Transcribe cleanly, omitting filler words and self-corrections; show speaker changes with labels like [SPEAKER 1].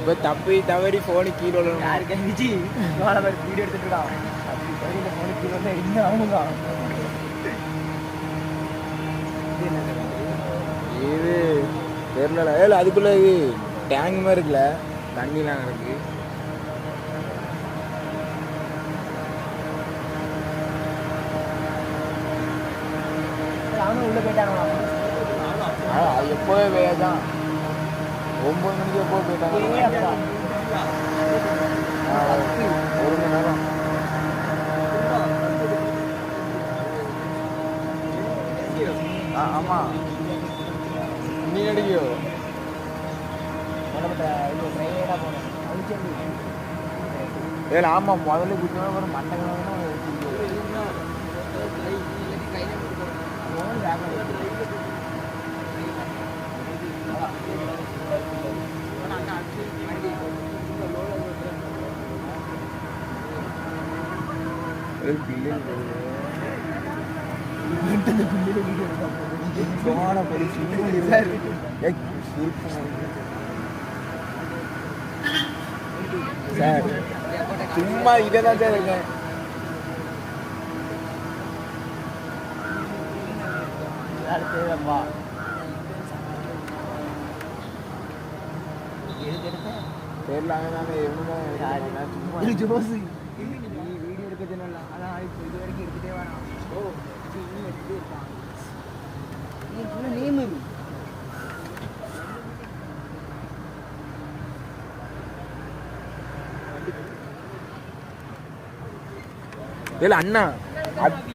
[SPEAKER 1] இப்போ தப்பி தவறி ஃபோனு கீழே
[SPEAKER 2] யாருக்கு விஜி வீடியோ எடுத்துட்டு இருக்கான். தப்பி தவறி இந்த ஃபோனு கீழே வந்து என்ன ஆகுங்க.
[SPEAKER 1] இது தெரியல. ஏழு அதுக்குள்ள இது டேங்க் மாதிரி இருக்குல்ல, தண்ணிலாம் இருக்கு.
[SPEAKER 2] அவனும் உள்ள போயிட்டாங்களா?
[SPEAKER 1] அது எப்போவே வேதான் 9 மணிக்கு எப்போ போயிட்டாங்க. 1 மணி நேரம். ஆமாம் நீ அடிக்கோ ஏழு. ஆமாம் முதல்ல குடிச்சா ஒரு மண்டை சார் சும்மா இதை தான் சார் இருக்கேன்.
[SPEAKER 2] தேவைப்பா
[SPEAKER 1] தெரியல. சும்மா
[SPEAKER 2] வீடியோ எடுக்கிறது இல்லை. அதான் இது வரைக்கும் எடுத்துட்டே வேணாம். இன்னும் எடுத்துட்டே இருப்பான். நேம்
[SPEAKER 1] அண்ணா